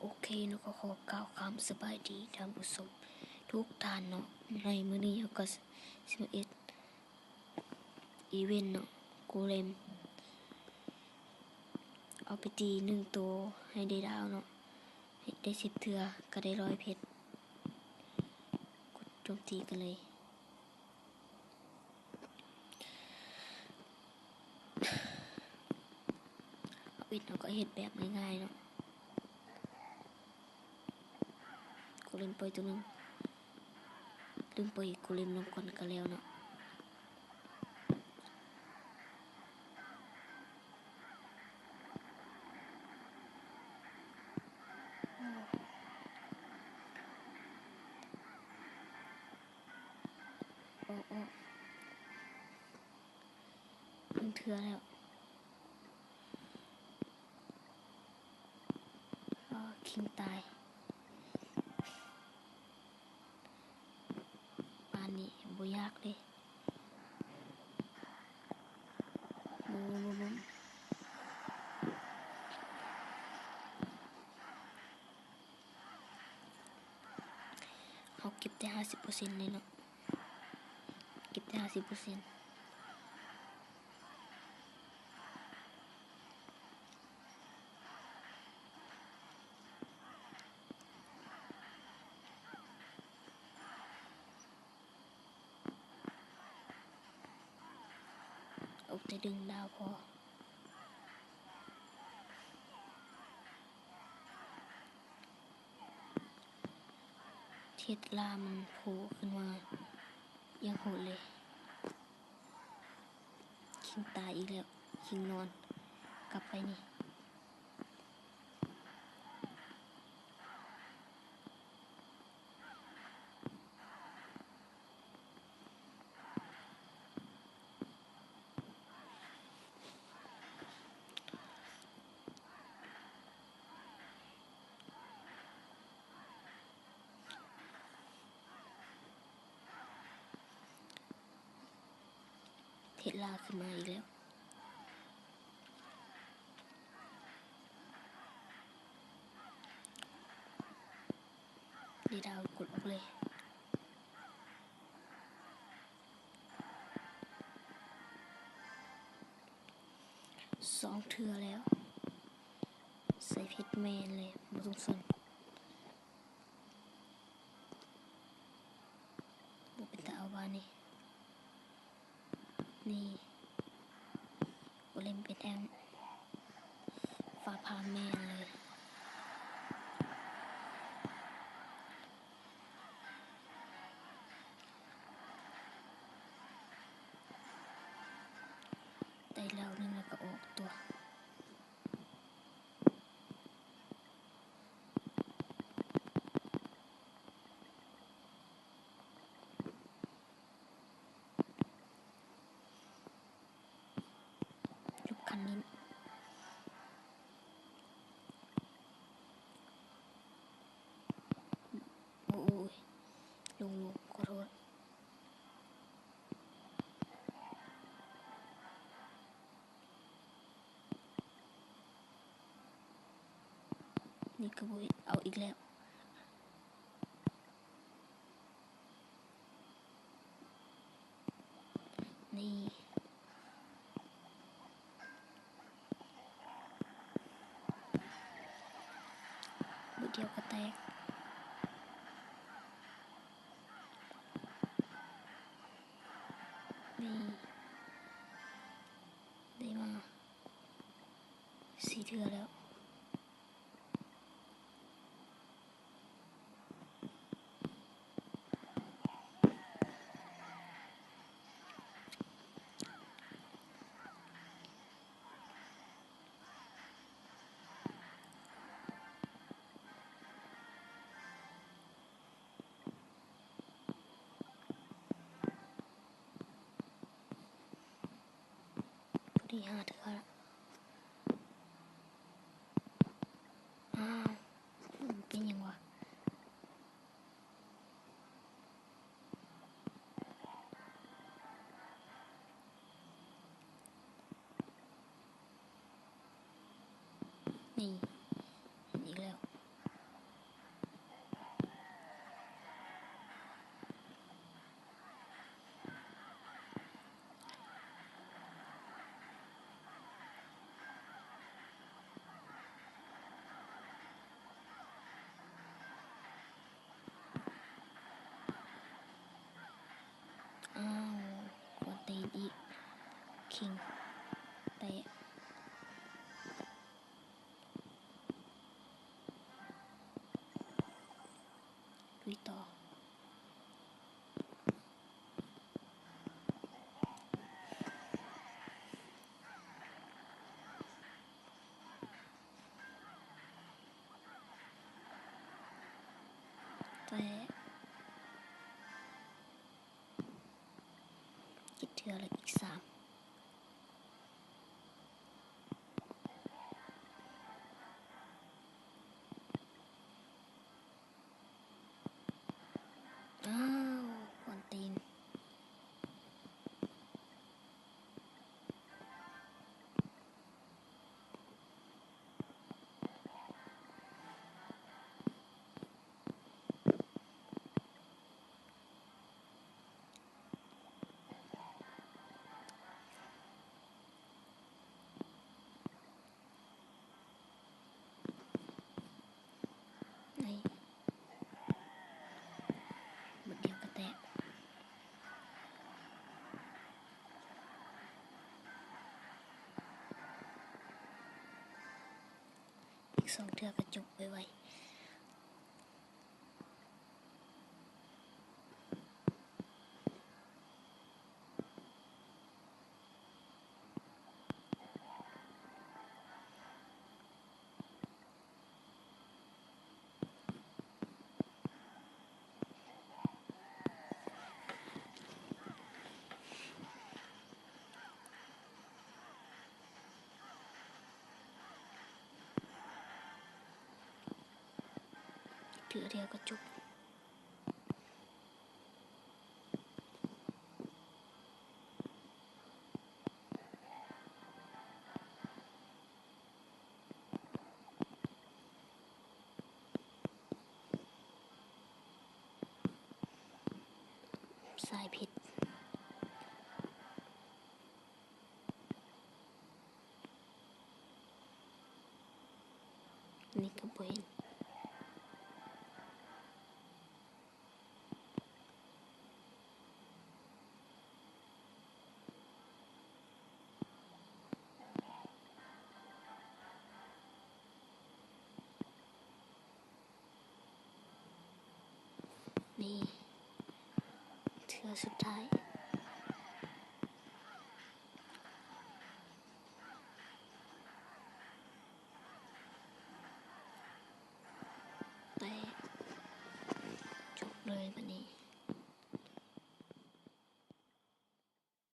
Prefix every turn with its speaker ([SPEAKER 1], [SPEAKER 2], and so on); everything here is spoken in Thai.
[SPEAKER 1] โอเคเนาะก็ขอกล่าวคำสบายดีท่านผู้ชมทุกท่านเนาะในมื้อนี้เราก็11อีเวนต์เนาะโกเลมเอาไปตี1ตัวให้ได้ดาวเนาะได้10เทื่อก็ได้100เพชรกดโจมตีกันเลยเอาอิดเนาะก็เฮ็ดแบบง่ายๆเนาะโกเลมปล่อยตัวนึงลืมปล่อยโกเลมลงก่อนก็แล้วเนาะโอ้1เทื่อแล้วคิงตายปานนี้บ่ยากเด้บุ้มเขาเก็บได้ 50% เลยเนาะเก็บได้ 50% เอาแต่ดึงดาวพอเทสลามันโผล่ขึ้นมายังโหดเลยคิงตายอีกแล้วคิงนอนกลับไปนี่เทสลาขึ้นมาอีกแล้วดีดาวกดออกเลย2เทื่อแล้วใส่เพชรแมนเลยบ่ต้องสนบ่เป็นตาเอาบ้านนี่บ่เล่นเป็นแอมฟ้าผ่าแมนเลยได้แล้วนึงแล้วก็ออกตัวยุบคันนี้โอ้ยลงขอโทษนี่ก็บ่เอาอีกแล้วนี่บุเดียวก็แตกนี่ได้มา4เทื่อแล้วพอดี5เทื่อแล้วอ้าวเป็นยังวะนี่อีกแล้ว ทิ้งแต่ลุยต่อแต่คิดเถื่อเลยอีก3อ้าวกวนตีนในบทเดียวก็แตกอีก2เทื่อกระจกไวๆเทื่อเดียวก็จบสายผิดนี่ก็บ่เห็นนี่เทื่อสุดท้าย